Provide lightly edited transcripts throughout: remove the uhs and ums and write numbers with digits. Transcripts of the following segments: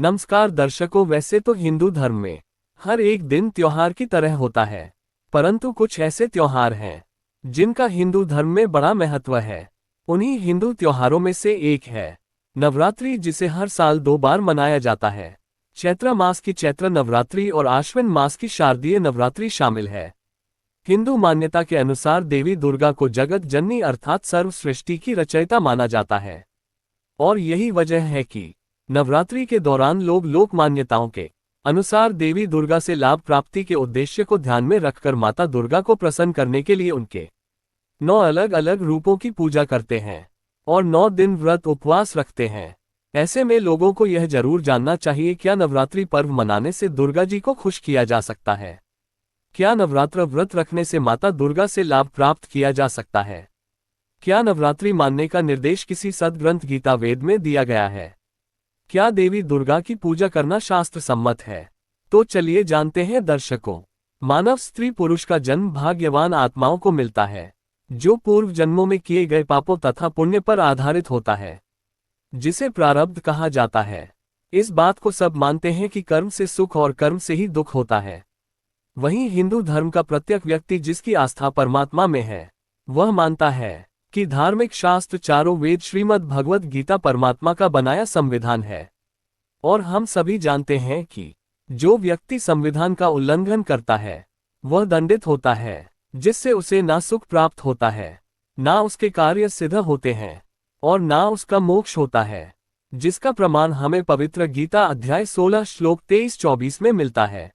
नमस्कार दर्शकों, वैसे तो हिंदू धर्म में हर एक दिन त्योहार की तरह होता है, परंतु कुछ ऐसे त्योहार हैं जिनका हिंदू धर्म में बड़ा महत्व है। उन्हीं हिंदू त्योहारों में से एक है नवरात्रि, जिसे हर साल 2 बार मनाया जाता है। चैत्र मास की चैत्र नवरात्रि और आश्विन मास की शारदीय नवरात्रि शामिल है। हिंदू मान्यता के अनुसार देवी दुर्गा को जगत जननी अर्थात सर्व सृष्टि की रचयिता माना जाता है, और यही वजह है कि नवरात्रि के दौरान लोग लोक मान्यताओं के अनुसार देवी दुर्गा से लाभ प्राप्ति के उद्देश्य को ध्यान में रखकर माता दुर्गा को प्रसन्न करने के लिए उनके 9 अलग अलग रूपों की पूजा करते हैं और 9 दिन व्रत उपवास रखते हैं। ऐसे में लोगों को यह जरूर जानना चाहिए, क्या नवरात्रि पर्व मनाने से दुर्गा जी को खुश किया जा सकता है? क्या नवरात्र व्रत रखने से माता दुर्गा से लाभ प्राप्त किया जा सकता है? क्या नवरात्रि मानने का निर्देश किसी सद्ग्रंथ गीता वेद में दिया गया है? क्या देवी दुर्गा की पूजा करना शास्त्र सम्मत है? तो चलिए जानते हैं दर्शकों। मानव स्त्री पुरुष का जन्म भाग्यवान आत्माओं को मिलता है, जो पूर्व जन्मों में किए गए पापों तथा पुण्य पर आधारित होता है, जिसे प्रारब्ध कहा जाता है। इस बात को सब मानते हैं कि कर्म से सुख और कर्म से ही दुख होता है। वहीं हिंदू धर्म का प्रत्येक व्यक्ति जिसकी आस्था परमात्मा में है, वह मानता है कि धार्मिक शास्त्र चारों वेद श्रीमद् भगवद गीता परमात्मा का बनाया संविधान है। और हम सभी जानते हैं कि जो व्यक्ति संविधान का उल्लंघन करता है वह दंडित होता है, जिससे उसे ना सुख प्राप्त होता है, ना उसके कार्य सिद्ध होते हैं और ना उसका मोक्ष होता है, जिसका प्रमाण हमें पवित्र गीता अध्याय 16 श्लोक 23-24 में मिलता है,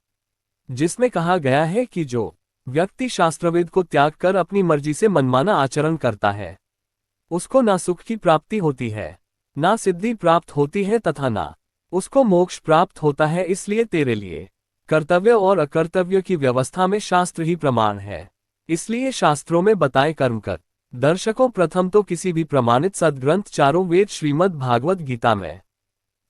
जिसमें कहा गया है कि जो व्यक्ति शास्त्रवेद को त्याग कर अपनी मर्जी से मनमाना आचरण करता है, उसको ना सुख की प्राप्ति होती है, ना सिद्धि प्राप्त होती है तथा ना उसको मोक्ष प्राप्त होता है। इसलिए तेरे लिए कर्तव्य और अकर्तव्य की व्यवस्था में शास्त्र ही प्रमाण है, इसलिए शास्त्रों में बताए कर्म कर। दर्शकों, प्रथम तो किसी भी प्रमाणित सद्ग्रंथ चारों वेद श्रीमद् भागवत गीता में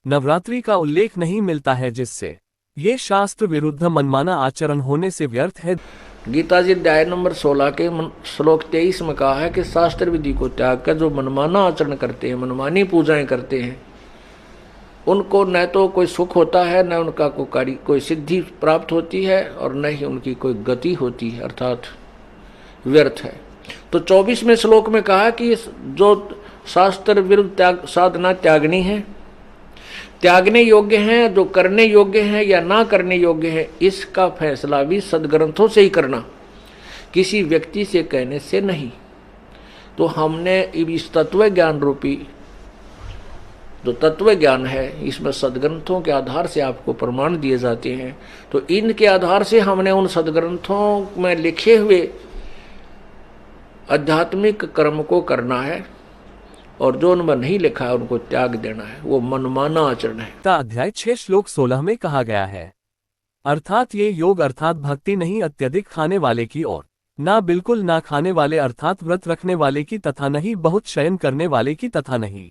नवरात्रि का उल्लेख नहीं मिलता है, जिससे ये शास्त्र विरुद्ध मनमाना आचरण होने से व्यर्थ है। गीता जी अध्याय नंबर 16 के श्लोक 23 में कहा है कि शास्त्र विधि को त्याग कर जो मनमाना आचरण करते हैं, मनमानी पूजाएं करते हैं, उनको न तो कोई सुख होता है, न उनका कोई सिद्धि प्राप्त होती है और न ही उनकी कोई गति होती है, अर्थात व्यर्थ है। तो 24वें श्लोक में कहा कि जो शास्त्र विरुद्ध साधना त्यागनी है, त्यागने योग्य हैं, जो करने योग्य हैं या ना करने योग्य है, इसका फैसला भी सदग्रंथों से ही करना, किसी व्यक्ति से कहने से नहीं। तो हमने इस तत्व ज्ञान रूपी जो तत्व ज्ञान है, इसमें सदग्रंथों के आधार से आपको प्रमाण दिए जाते हैं। तो इनके आधार से हमने उन सदग्रंथों में लिखे हुए आध्यात्मिक कर्म को करना है, और जो उनमें नहीं लिखा है उनको त्याग देना है, वो मनमाना आचरण है। अध्याय 6 श्लोक 16 में कहा गया है, अर्थात ये योग अर्थात भक्ति नहीं अत्यधिक खाने वाले की और ना बिल्कुल ना खाने वाले अर्थात व्रत रखने वाले की तथा नहीं बहुत शयन करने वाले की तथा नहीं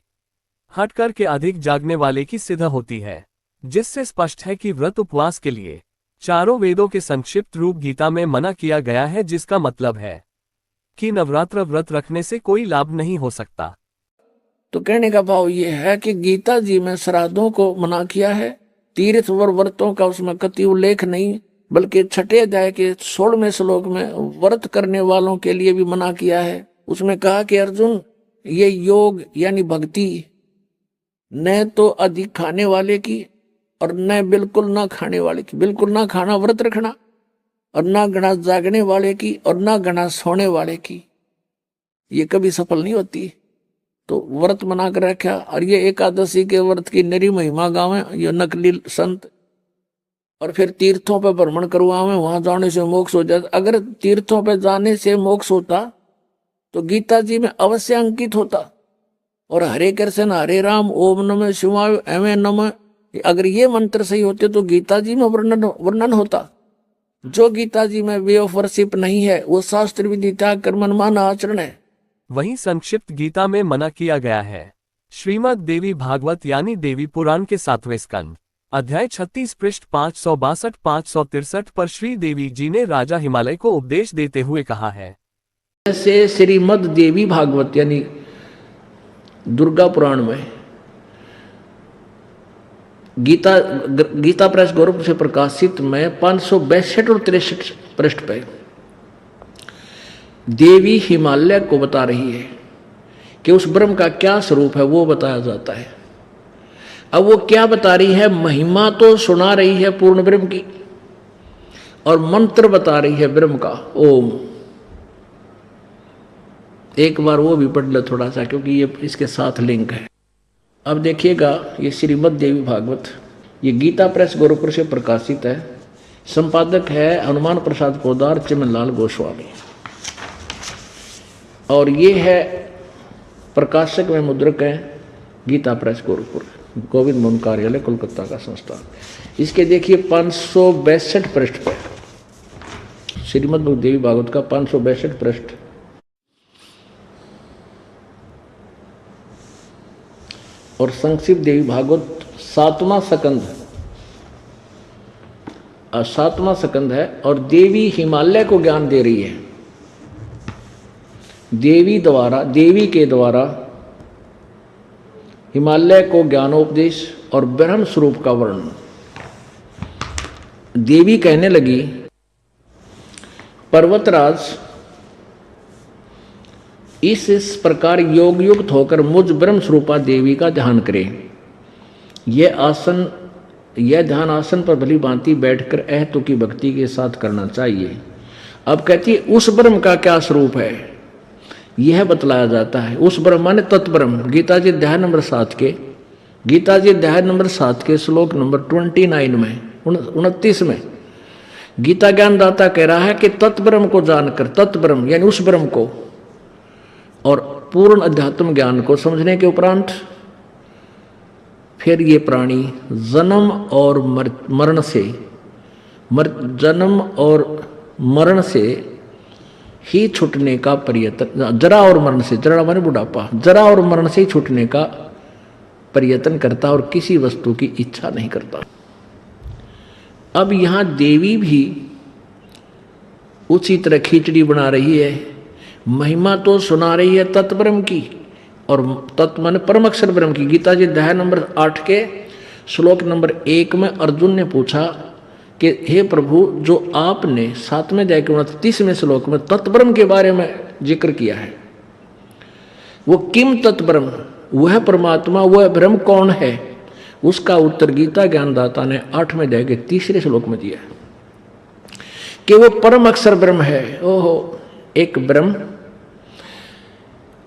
हट कर के अधिक जागने वाले की सिद्ध होती है, जिससे स्पष्ट है कि व्रत उपवास के लिए चारों वेदों के संक्षिप्त रूप गीता में मना किया गया है, जिसका मतलब है कि नवरात्र व्रत रखने से कोई लाभ नहीं हो सकता। तो कहने का भाव ये है कि गीता जी में श्राद्धों को मना किया है, तीर्थ व व्रतों का उसमें कति उल्लेख नहीं, बल्कि 6 अध्याय के 16वें श्लोक में व्रत करने वालों के लिए भी मना किया है। उसमें कहा कि अर्जुन, ये योग यानी भक्ति न तो अधिक खाने वाले की और न बिल्कुल ना खाने वाले की, बिल्कुल ना खाना व्रत रखना, और ना घना जागने वाले की और ना घना सोने वाले की, ये कभी सफल नहीं होती। तो व्रत मना कर रखा, और ये एकादशी के व्रत की नरी महिमा गावे ये नकली संत, और फिर तीर्थों पर भ्रमण करवावे, वहां जाने से मोक्ष हो जाता। अगर तीर्थों पर जाने से मोक्ष होता तो गीता जी में अवश्य अंकित होता, और हरे कृष्ण हरे राम ओम नमः शिवाय एवं नमः, अगर ये मंत्र सही होते तो गीता जी में वर्णन होता। जो गीता जी में वे ऑफ वर्शिप नहीं है, वो शास्त्र विधि त्याग कर मनमाना आचरण है। वहीं संक्षिप्त गीता में मना किया गया है। श्रीमद् देवी भागवत यानी देवी पुराण के 7वें स्कंद अध्याय 36 पृष्ठ 562-563 पर श्री देवी जी ने राजा हिमालय को उपदेश देते हुए कहा है। जैसे श्रीमद् देवी भागवत यानी दुर्गा पुराण में गीता प्रेस गोरखपुर से प्रकाशित में 562 और 63 पृष्ठ पे देवी हिमालय को बता रही है कि उस ब्रह्म का क्या स्वरूप है, वो बताया जाता है। अब वो क्या बता रही है? महिमा तो सुना रही है पूर्ण ब्रह्म की, और मंत्र बता रही है ब्रह्म का, ओम। एक बार वो भी पढ़ लो थोड़ा सा, क्योंकि ये इसके साथ लिंक है। अब देखिएगा, ये श्रीमद् देवी भागवत, ये गीता प्रेस गोरखपुर से प्रकाशित है। संपादक है हनुमान प्रसाद पोदार, चिमनलाल गोस्वामी, और ये है प्रकाशक में मुद्रक है गीता प्रेस गोरखपुर, गोविंद मोहन कार्यालय कोलकाता का संस्थान। इसके देखिए 562 पृष्ठ पर, श्रीमद् देवी भागवत का 562 पृष्ठ। और संक्षिप्त देवी भागवत 7वां स्कंद है। और देवी हिमालय को ज्ञान दे रही है, देवी के द्वारा हिमालय को ज्ञानोपदेश और ब्रह्म स्वरूप का वर्णन। देवी कहने लगी, पर्वतराज, इस प्रकार योग युक्त होकर मुझ ब्रह्म स्वरूपा देवी का ध्यान करें। यह ध्यान आसन पर भली भांति बैठकर अहतु की भक्ति के साथ करना चाहिए। अब कहती है उस ब्रह्म का क्या स्वरूप है, यह बतलाया जाता है। उस ब्रह्म माने तत्ब्रह्म। गीता जी अध्याय नंबर 7 के श्लोक नंबर 29 में 29 में गीता ज्ञानदाता कह रहा है कि तत्ब्रह्म को जानकर, तत्ब्रह्म यानी उस ब्रह्म को और पूर्ण अध्यात्म ज्ञान को समझने के उपरांत फिर ये प्राणी जन्म और मरण से ही छूटने का प्रयत्न, जरा और मरण से, जरा माने बुढ़ापा, जरा और मरण से ही छूटने का प्रयत्न करता और किसी वस्तु की इच्छा नहीं करता। अब यहां देवी भी उसी तरह खिचड़ी बना रही है, महिमा तो सुना रही है तत्ब्रह्म की, और तत्व माने परम अक्षर ब्रह्म की। गीता जी अध्याय नंबर 8 के श्लोक नंबर 1 में अर्जुन ने पूछा कि हे प्रभु, जो आपने 7वें अध्याय के 29वें श्लोक में तत्ब्रह्म के बारे में जिक्र किया है, वो किम तत्ब्रह्म, वह परमात्मा, वह ब्रह्म कौन है? उसका उत्तर गीता ज्ञानदाता ने 8वें अध्याय के 3रे श्लोक में दिया कि वो परम अक्षर ब्रह्म है। ओहो, एक ब्रह्म,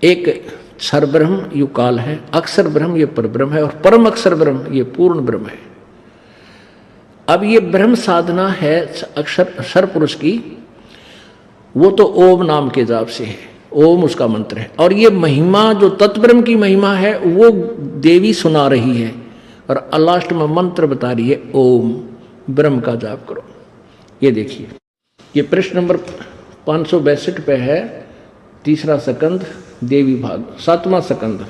एक क्षर ब्रह्म युकाल है, अक्षर ब्रह्म ये पर ब्रह्म है, और परम अक्षर ब्रह्म ये पूर्ण ब्रह्म है। अब ये ब्रह्म साधना है अक्षर पुरुष की, वो तो ओम नाम के जाप से है, ओम उसका मंत्र है। और ये महिमा जो तत्ब्रह्म की महिमा है वो देवी सुना रही है, और लास्ट में मंत्र बता रही है, ओम ब्रह्म का जाप करो। ये देखिए, ये पृष्ठ नंबर 562 पे है, 3रा स्कंद देवी भाग, 7वां स्कंद।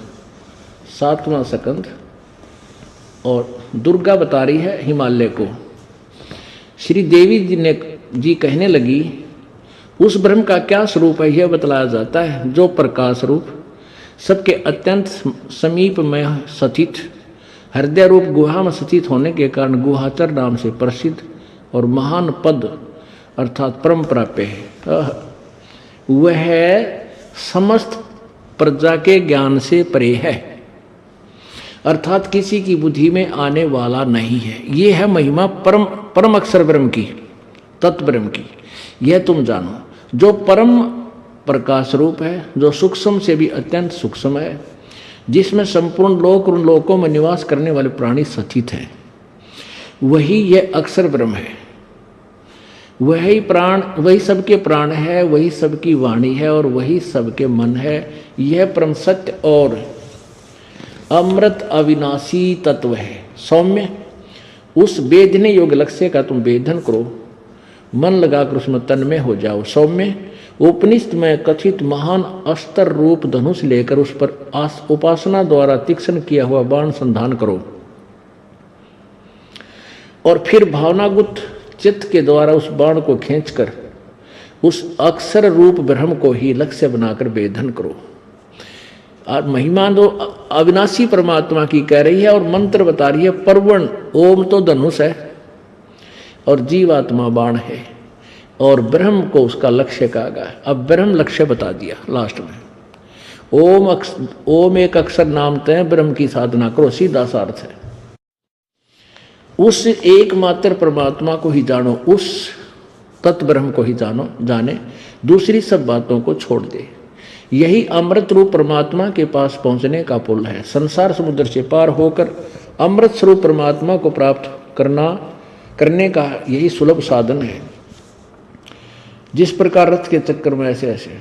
और दुर्गा बता रही है हिमालय को। श्री देवी जी कहने लगी, उस ब्रह्म का क्या स्वरूप है, यह बतलाया जाता है, जो प्रकाश रूप, सबके अत्यंत समीप में स्थित, हृदय रूप गुहा में स्थित होने के कारण गुहाचर नाम से प्रसिद्ध और महान पद अर्थात परम प्राप्य है। वह समस्त प्रजा के ज्ञान से परे है, अर्थात किसी की बुद्धि में आने वाला नहीं है। ये है महिमा परम अक्षर ब्रह्म की, तत्ब्रह्म की। यह तुम जानो, जो परम प्रकाश रूप है, जो सूक्ष्म से भी अत्यंत सूक्ष्म है, जिसमें संपूर्ण लोक और उन लोकों में निवास करने वाले प्राणी स्थित हैं, वही यह अक्षर ब्रह्म है। वही प्राण, वही सबके प्राण है, वही सबकी वाणी है, और वही सबके मन है। यह परम सत्य और अमृत अविनाशी तत्व है। सौम्य, उस वेदने योग्य लक्ष्य का तुम वेदन करो, मन लगाकर उसमें तन्मय हो जाओ। सौम्य, उपनिषद में कथित महान अस्त्र रूप धनुष लेकर उस पर उपासना द्वारा तीक्ष्ण किया हुआ बाण संधान करो, और फिर भावनागुत चित्त के द्वारा उस बाण को खींचकर उस अक्षर रूप ब्रह्म को ही लक्ष्य बनाकर वेधन करो। महिमा तो अविनाशी परमात्मा की कह रही है और मंत्र बता रही है परवण। ओम तो धनुष है और जीवात्मा बाण है और ब्रह्म को उसका लक्ष्य कहा गया। अब ब्रह्म लक्ष्य बता दिया लास्ट में। ओम एक अक्षर नाम तय ब्रह्म की साधना करो, सीधा सा अर्थ है। उस एकमात्र परमात्मा को ही जानो, उस तत् ब्रह्म को ही जाने, दूसरी सब बातों को छोड़ दे। यही अमृत रूप परमात्मा के पास पहुंचने का पुल है। संसार समुद्र से पार होकर अमृत स्वरूप परमात्मा को प्राप्त करने का यही सुलभ साधन है। जिस प्रकार रथ के चक्कर में ऐसे ऐसे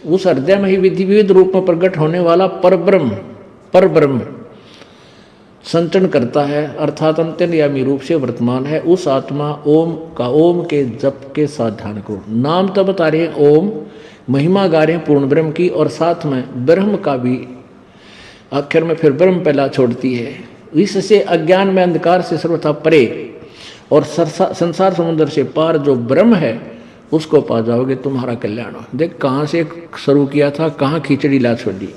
उस हृदय में ही विधि विविध रूप में प्रकट होने वाला पर ब्रह्म संचरण करता है, अर्थात अंतर्यामी रूप से वर्तमान है। उस आत्मा ओम के जप के साथ ध्यान करो। नाम तो बता रहे हैं ओम, महिमा गा रहे हैं पूर्ण ब्रह्म की, और साथ में ब्रह्म का भी आखिर में फिर ब्रह्म पहला छोड़ती है। इससे अज्ञान में अंधकार से सर्वथा परे और संसार समुद्र से पार जो ब्रह्म है उसको पा जाओगे, तुम्हारा कल्याण हो। देख कहाँ से शुरू किया था, कहाँ खिचड़ी ला छोड़ दी,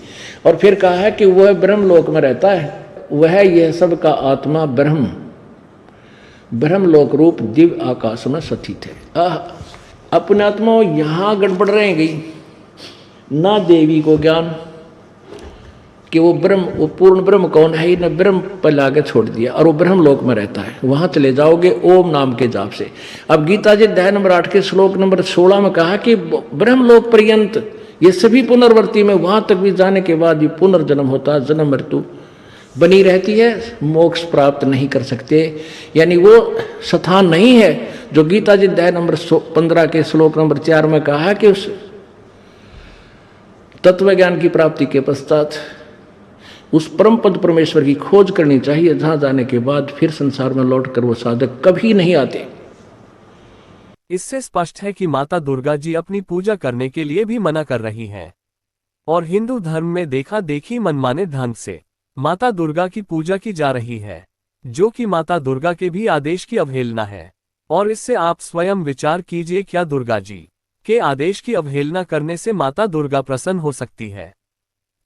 और फिर कहा है कि वह ब्रह्म लोक में रहता है, वह यह सब का आत्मा ब्रह्म लोक रूप दिव्य आकाश में स्थित है। अपने आत्मा यहाँ गड़बड़ रह गई, ना देवी को ज्ञान कि वो पूर्ण ब्रह्म कौन है, न ब्रह्म पर लाके छोड़ दिया, और वो ब्रह्म लोक में रहता है। वहां चले जाओगे ओम नाम के जाप से। अब गीता जी अध्याय नंबर 8 के श्लोक नंबर 16 में कहा कि ब्रह्म लोक पर्यंत ये सभी पुनर्वर्ती में वहां तक भी जाने के बाद ये पुनर्जन्म होता है, जन्म मृत्यु बनी रहती है, मोक्ष प्राप्त नहीं कर सकते। यानी वो स्थान नहीं है जो गीता जी अध्याय नंबर 15 के श्लोक नंबर 4 में कहा है कि उस तत्व ज्ञान की प्राप्ति के पश्चात उस परम पद परमेश्वर की खोज करनी चाहिए, जहां जाने के बाद फिर संसार में लौटकर वो साधक कभी नहीं आते। इससे स्पष्ट है कि माता दुर्गा जी अपनी पूजा करने के लिए भी मना कर रही हैं, और हिंदू धर्म में देखा देखी मनमाने ढंग से माता दुर्गा की पूजा की जा रही है, जो कि माता दुर्गा के भी आदेश की अवहेलना है। और इससे आप स्वयं विचार कीजिए, क्या दुर्गा जी के आदेश की अवहेलना करने से माता दुर्गा प्रसन्न हो सकती है,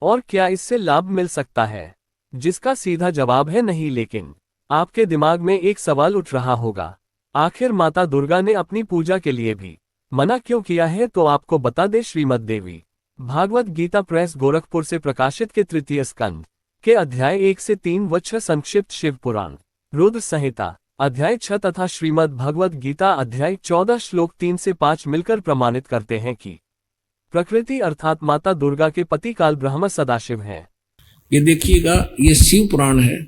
और क्या इससे लाभ मिल सकता है? जिसका सीधा जवाब है नहीं। लेकिन आपके दिमाग में एक सवाल उठ रहा होगा, आखिर माता दुर्गा ने अपनी पूजा के लिए भी मना क्यों किया है? तो आपको बता दे, श्रीमद् देवी भागवत गीता प्रेस गोरखपुर से प्रकाशित के 3 स्कंद के अध्याय 1 से 3 व 6 संक्षिप्त शिव पुराण रुद्र संहिता अध्याय 6 तथा श्रीमद् भगवत गीता अध्याय 14 श्लोक 3 से 5 मिलकर प्रमाणित करते हैं कि प्रकृति अर्थात माता दुर्गा के पति काल ब्रह्म सदाशिव हैं। ये देखिएगा, ये शिव पुराण है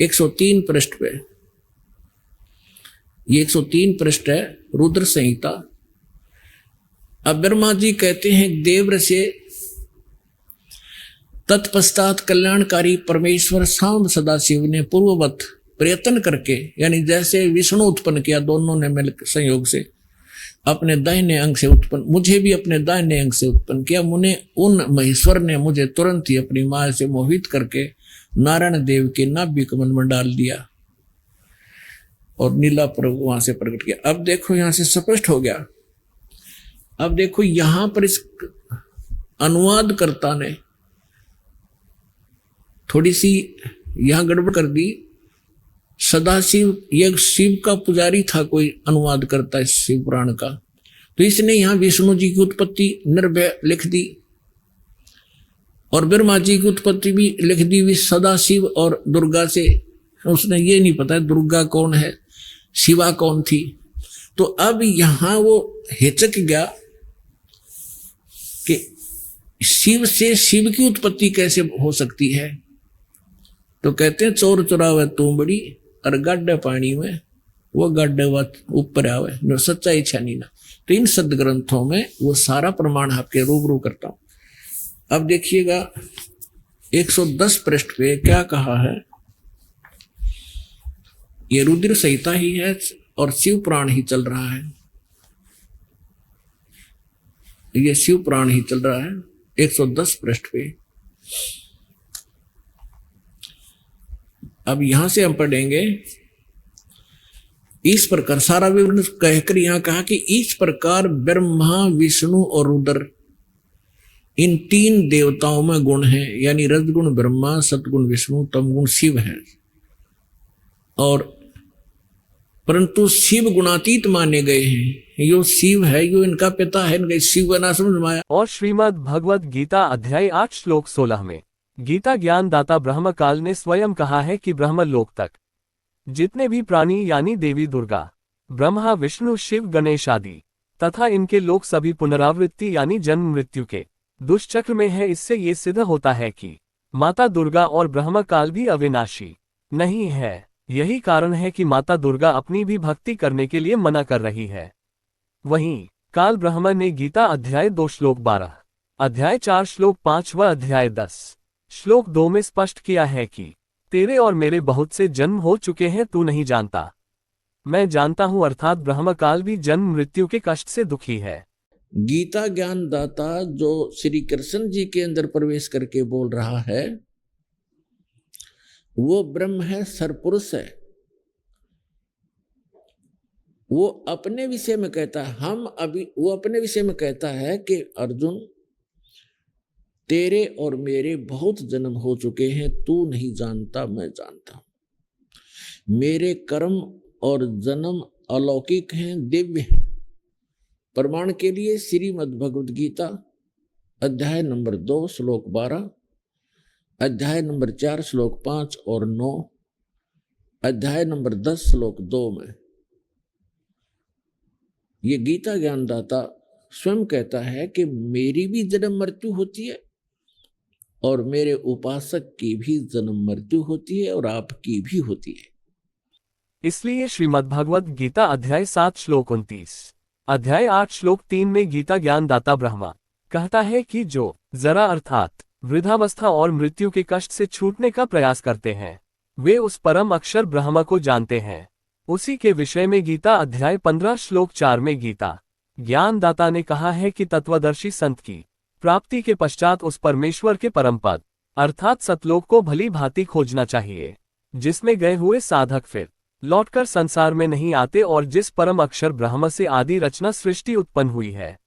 103 पृष्ठ पे, ये 103 पृष्ठ है रुद्र संहिता। अब ब्रह्मा जी कहते हैं देव से तत्पश्चात कल्याणकारी परमेश्वर सांब सदाशिव ने पूर्ववत प्रयत्न करके, यानी जैसे विष्णु उत्पन्न किया दोनों ने मिल संयोग से, अपने दाहिने अंग से उत्पन्न, मुझे भी अपने दाहिने अंग से उत्पन्न किया। मुझे उन महेश्वर ने मुझे तुरंत ही अपनी माया से मोहित करके नारायण देव के नाभि कमल में डाल दिया और नीला पर्व वहां से प्रकट किया। अब देखो यहां से स्पष्ट हो गया। अब देखो यहां पर इस अनुवादकर्ता ने थोड़ी सी यहां गड़बड़ कर दी। सदाशिव यह शिव का पुजारी था, कोई अनुवाद करता है शिव पुराण का, तो इसने यहां विष्णु जी की उत्पत्ति निर्भय लिख दी और ब्रह्मा जी की उत्पत्ति भी लिख दी भी सदाशिव और दुर्गा से। उसने ये नहीं पता है दुर्गा कौन है, शिवा कौन थी। तो अब यहां वो हिचक गया कि शिव से शिव की उत्पत्ति कैसे हो सकती है। तो कहते हैं चोर चुरावे तू बड़ी और गड्ढे पानी में वो गड्ढे ऊपर आवे जो सच्चाई छानी ना। तो इन सदग्रंथों में वो सारा प्रमाण आपके रूबरू करता हूं। अब देखिएगा 110 पृष्ठ पे क्या कहा है। ये रुद्र संहिता ही है और शिव पुराण ही चल रहा है, ये शिव पुराण ही चल रहा है 110 पृष्ठ पे। अब यहां से हम पढ़ेंगे इस प्रकार, सारा विवरण कहकर यहां कहा कि इस प्रकार ब्रह्मा विष्णु और रुद्र इन तीन देवताओं में गुण है, यानी रजगुण ब्रह्मा, सतगुण विष्णु, तमगुण शिव है। और परंतु शिव गुणातीत माने गए हैं। यो शिव है, यो इनका पिता है, इनका शिव ना समझ में आया। और श्रीमद् भगवद गीता अध्याय 8 श्लोक 16 में गीता ज्ञान दाता ब्रह्म काल ने स्वयं कहा है कि ब्रह्म लोक तक जितने भी प्राणी यानी देवी दुर्गा, ब्रह्मा, विष्णु, शिव, गणेश आदि तथा इनके लोग सभी पुनरावृत्ति यानी जन्म मृत्यु के दुष्चक्र में है। इससे ये सिद्ध होता है कि माता दुर्गा और ब्रह्म काल भी अविनाशी नहीं है। यही कारण है कि माता दुर्गा अपनी भी भक्ति करने के लिए मना कर रही है। वहीं काल ब्रह्म ने गीता अध्याय 2 श्लोक 12, अध्याय 4 श्लोक 5 व अध्याय 10 श्लोक 2 में स्पष्ट किया है कि तेरे और मेरे बहुत से जन्म हो चुके हैं, तू नहीं जानता, मैं जानता हूं। अर्थात ब्रह्म काल भी जन्म मृत्यु के कष्ट से दुखी है। गीता ज्ञान दाता जो श्री कृष्ण जी के अंदर प्रवेश करके बोल रहा है, वो ब्रह्म है, सरपुरुष है। वो अपने विषय में कहता है, वो अपने विषय में कहता है कि अर्जुन, तेरे और मेरे बहुत जन्म हो चुके हैं, तू नहीं जानता, मैं जानता हूं। मेरे कर्म और जन्म अलौकिक हैं, दिव्य हैं। प्रमाण के लिए श्रीमद् भगवद गीता अध्याय नंबर 2 श्लोक 12, अध्याय नंबर 4 श्लोक 5 और 9, अध्याय नंबर 10 श्लोक 2 में ये गीता ज्ञानदाता स्वयं कहता है कि मेरी भी जन्म मृत्यु होती है और मेरे उपासक की भी जन्म मृत्यु होती है और आपकी भी होती है। इसलिए श्रीमद्भगवद गीता अध्याय 7 श्लोक 29, अध्याय 8 श्लोक 3 में गीता ज्ञान दाता ब्रह्मा कहता है कि जो जरा अर्थात वृद्धावस्था और मृत्यु के कष्ट से छूटने का प्रयास करते हैं, वे उस परम अक्षर ब्रह्म को जानते हैं। उसी के विषय में गीता अध्याय 15 श्लोक 4 में गीता ज्ञान दाता ने कहा है कि तत्वदर्शी संत की प्राप्ति के पश्चात उस परमेश्वर के परम पद अर्थात सतलोक को भली भांति खोजना चाहिए, जिसमें गए हुए साधक फिर लौटकर संसार में नहीं आते और जिस परम अक्षर ब्रह्म से आदि रचना सृष्टि उत्पन्न हुई है,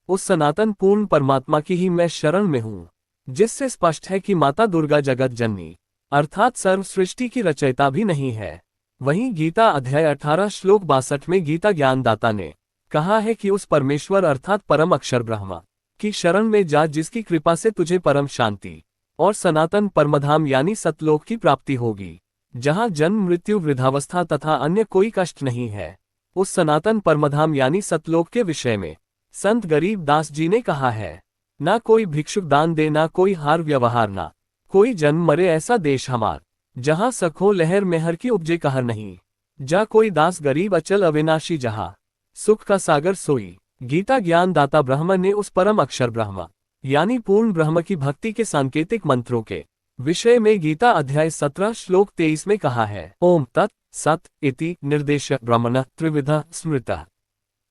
उस सनातन पूर्ण परमात्मा की ही मैं शरण में हूँ। जिससे स्पष्ट है कि माता दुर्गा जगत जननी अर्थात सर्व सृष्टि की रचयिता भी नहीं है। वहीं गीता अध्याय 18 श्लोक 62 में गीता ज्ञान दाता ने कहा है कि उस परमेश्वर अर्थात परम अक्षर ब्रह्मा की शरण में जा, जिसकी कृपा से तुझे परम शांति और सनातन परमधाम यानी सतलोक की प्राप्ति होगी, जहां जन्म मृत्यु वृद्धावस्था तथा अन्य कोई कष्ट नहीं है। उस सनातन परमधाम यानी सतलोक के विषय में संत गरीब दास जी ने कहा है, ना कोई भिक्षुक दान दे, ना कोई हार व्यवहार, ना कोई जन्म मरे ऐसा देश हमार, जहां सखो लहर मेहर की उपजे कहर नहीं, जा कोई दास गरीब अचल अविनाशी, जहां सुख का सागर सोई। गीता ज्ञान दाता ब्रह्म ने उस परम अक्षर ब्रह्म यानी पूर्ण ब्रह्म की भक्ति के सांकेतिक मंत्रों के विषय में गीता अध्याय 17 श्लोक 23 में कहा है, ओम तत् सत इति निर्देश ब्रह्मण त्रिविधा स्मृतः।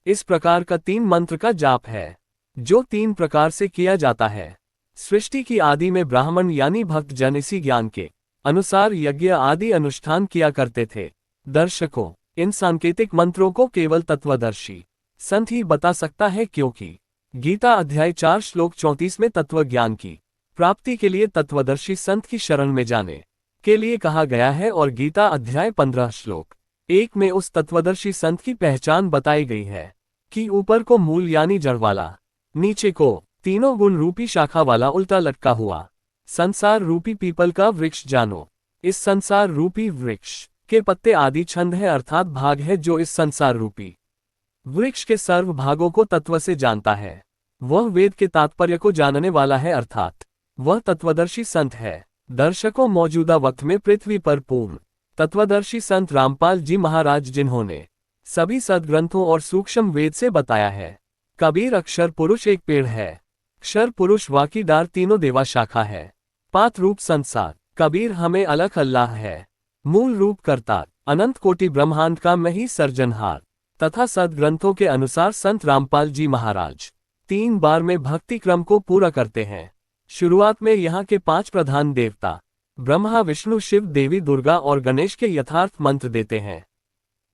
इस प्रकार का 3 मंत्र का जाप है, जो 3 प्रकार से किया जाता है। सृष्टि की आदि में ब्राह्मण यानी भक्त जन इसी ज्ञान के अनुसार यज्ञ आदि अनुष्ठान किया करते थे। दर्शकों, इन सांकेतिक मंत्रों को केवल तत्वदर्शी संत ही बता सकता है, क्योंकि गीता अध्याय 4 श्लोक 34 में तत्व ज्ञान की प्राप्ति के लिए तत्वदर्शी संत की शरण में जाने के लिए कहा गया है और गीता अध्याय 15 श्लोक 1 में उस तत्वदर्शी संत की पहचान बताई गई है कि ऊपर को मूल यानी जड़ वाला, नीचे को तीनों गुण रूपी शाखा वाला उल्टा लटका हुआ संसार रूपी पीपल का वृक्ष जानो। इस संसार रूपी वृक्ष के पत्ते आदि छंद है अर्थात भाग है, जो इस संसार रूपी वृक्ष के सर्व भागों को तत्व से जानता है, वह वेद के तात्पर्य को जानने वाला है, अर्थात वह तत्वदर्शी संत है। दर्शकों, मौजूदा वक्त में पृथ्वी पर पूर्ण तत्वदर्शी संत रामपाल जी महाराज, जिन्होंने सभी सदग्रंथों और सूक्ष्म वेद से बताया है। कबीर अक्षर पुरुष एक पेड़ है, अक्षर पुरुष वाकी डार तीनों देवा शाखा है, पात रूप संसार कबीर हमें अलख अल्लाह है, मूल रूप करता अनंत कोटि ब्रह्मांड का मैं ही सर्जनहार। तथा सदग्रंथों के अनुसार संत रामपाल जी महाराज 3 बार में भक्ति क्रम को पूरा करते हैं। शुरुआत में यहाँ के 5 प्रधान देवता ब्रह्मा विष्णु शिव देवी दुर्गा और गणेश के यथार्थ मंत्र देते हैं।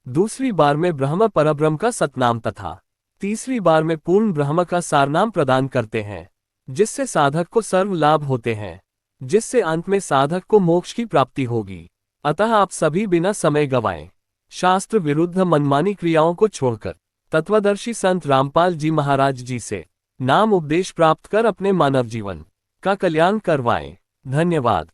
दूसरी बार में ब्रह्म परब्रह्म का सतनाम तथा तीसरी बार में पूर्ण ब्रह्म का सारनाम प्रदान करते हैं। जिससे साधक को सर्व लाभ होते हैं, जिससे अंत में साधक को मोक्ष की प्राप्ति होगी। अतः आप सभी बिना समय गंवाएं, शास्त्र विरुद्ध मनमानी क्रियाओं को छोड़कर तत्वदर्शी संत रामपाल जी महाराज जी से नाम उपदेश प्राप्त कर अपने मानव जीवन का कल्याण करवाएं। धन्यवाद।